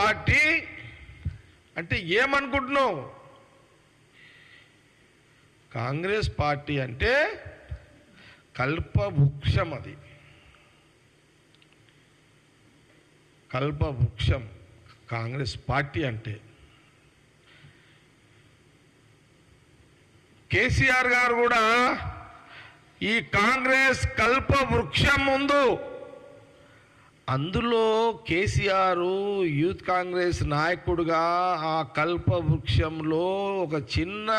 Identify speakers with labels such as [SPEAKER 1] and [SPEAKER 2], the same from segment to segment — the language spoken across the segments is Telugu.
[SPEAKER 1] పార్టీ అంటే ఏమనుకుంటున్నావు? కాంగ్రెస్ పార్టీ అంటే కల్పవృక్షం, అది కల్పవృక్షం కాంగ్రెస్ పార్టీ అంటే. కేసీఆర్ గారు కూడా ఈ కాంగ్రెస్ కల్పవృక్షం ముందు, అందులో కేసీఆర్ యూత్ కాంగ్రెస్ నాయకుడుగా ఆ కల్పవృక్షంలో ఒక చిన్న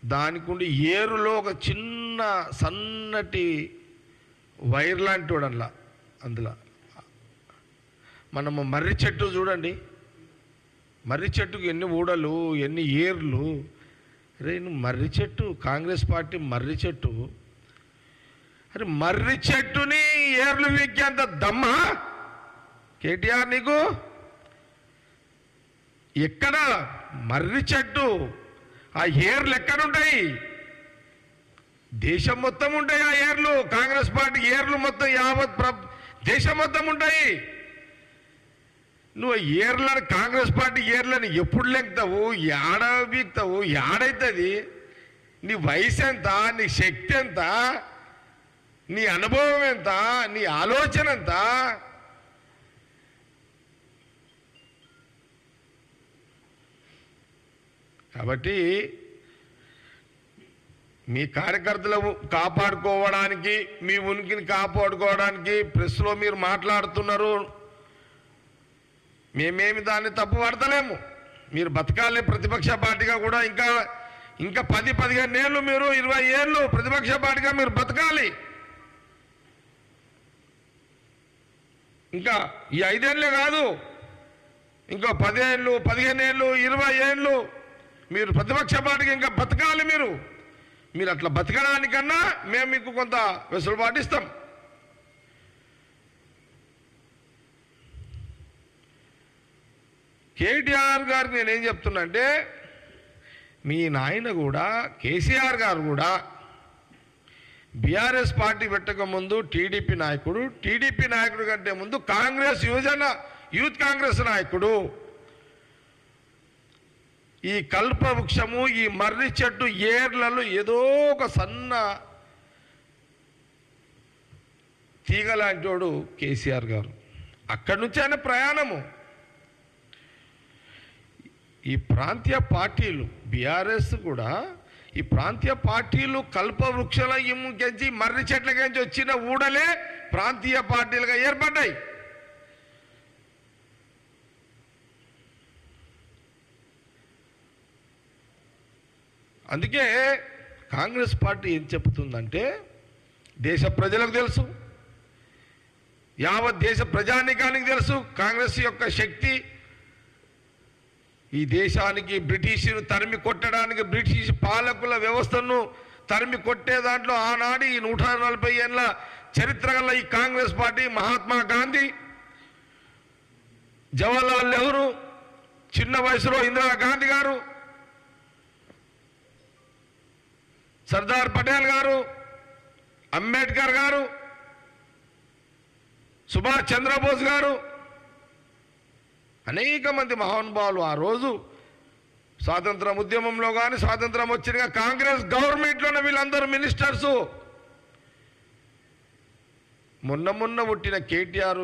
[SPEAKER 1] దానికుండి ఏరులో ఒక చిన్న సన్నటి వైర్ లాంటి వాడల్లా. అందులో మనము మర్రి చెట్టు చూడండి, మర్రి చెట్టుకు ఎన్ని ఊడలు, ఎన్ని ఏర్లు. అరే నువ్వు మర్రి చెట్టు, కాంగ్రెస్ పార్టీ మర్రి చెట్టు. అరే మర్రి చెట్టుని ఏర్లు వీకేంత దమ్మా కేటీఆర్ నీకు? ఎక్కడ మర్రి చెట్టు, ఆ ఏర్లు ఎక్కడుంటాయి? దేశం మొత్తం ఉంటాయి ఆ ఏర్లు. కాంగ్రెస్ పార్టీ ఏర్లు మొత్తం యావత్ దేశం మొత్తం ఉంటాయి. నువ్వు ఏర్లను, కాంగ్రెస్ పార్టీ ఏర్లను ఎప్పుడు లెక్తావు? ఏడ వీక్తావు? ఏడైతుంది? నీ వయసు ఎంత? నీ శక్తి ఎంత? నీ అనుభవం ఎంత? నీ ఆలోచన ఎంత? కాబట్టి మీ కార్యకర్తలు కాపాడుకోవడానికి, మీ ఉనికిని కాపాడుకోవడానికి ప్రెస్లో మీరు మాట్లాడుతున్నారు. మేమేమి దాన్ని తప్పు పడతలేము. మీరు బతకాలి ప్రతిపక్ష పార్టీగా కూడా. ఇంకా 10-15 ఏళ్ళు, మీరు 20 ఏళ్ళు ప్రతిపక్ష పార్టీగా మీరు బతకాలి. ఇంకా ఈ 5 ఏళ్ళే కాదు, ఇంకో 10 ఏళ్ళు, 15 ఏళ్ళు, 20 ఏళ్ళు మీరు ప్రతిపక్ష పార్టీకి ఇంకా బతకాలి. మీరు అట్లా బతకడానికన్నా మేము మీకు కొంత వెసులుబాటు ఇస్తాం. కేటీఆర్ గారికి నేనేం చెప్తున్నా అంటే, మీ నాయన కూడా కేసీఆర్ గారు కూడా బీఆర్ఎస్ పార్టీ పెట్టకముందు టీడీపీ నాయకుడు కంటే ముందు కాంగ్రెస్ యూత్ కాంగ్రెస్ నాయకుడు. ఈ కల్పవృక్షము, ఈ మర్రి చెట్టు ఏర్లలో ఏదో ఒక సన్న తీగ లాంటి వాడు కేసీఆర్ గారు. అక్కడి నుంచి ఆయన ప్రయాణము. ఈ ప్రాంతీయ పార్టీలు, బీఆర్ఎస్ కూడా ఈ ప్రాంతీయ పార్టీలు కల్పవృక్షాల గెంచి మర్రి చెట్ల గెంచి వచ్చిన ఊడలే ప్రాంతీయ పార్టీలుగా ఏర్పడ్డాయి. అందుకే కాంగ్రెస్ పార్టీ ఏం చెప్తుందంటే, దేశ ప్రజలకు తెలుసు, యావత్ దేశ ప్రజానీకానికి తెలుసు కాంగ్రెస్ యొక్క శక్తి. ఈ దేశానికి బ్రిటిషును తరిమి కొట్టడానికి, బ్రిటిష్ పాలకుల వ్యవస్థను తరిమి కొట్టే దాంట్లో ఆనాడు ఈ 140 ఏళ్ళ చరిత్ర గల ఈ కాంగ్రెస్ పార్టీ, మహాత్మా గాంధీ, జవహర్లాల్ నెహ్రూ, చిన్న వయసులో ఇందిరాగాంధీ గారు, సర్దార్ పటేల్ గారు, అంబేద్కర్ గారు, సుభాష్ చంద్రబోస్ గారు, అనేక మంది మహానుభావులు ఆ రోజు స్వాతంత్రం ఉద్యమంలో కానీ, స్వాతంత్రం వచ్చిన కాంగ్రెస్ గవర్నమెంట్లోనే వీళ్ళందరూ మినిస్టర్సు. మొన్న పుట్టిన కేటీఆర్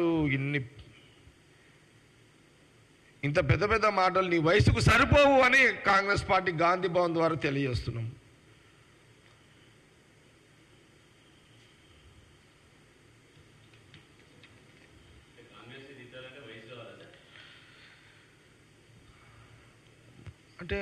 [SPEAKER 1] ఇంత పెద్ద మాటలు నీ వయసుకు సరిపోవు అని కాంగ్రెస్ పార్టీ గాంధీ భవన్ ద్వారా తెలియజేస్తున్నాం. అంటే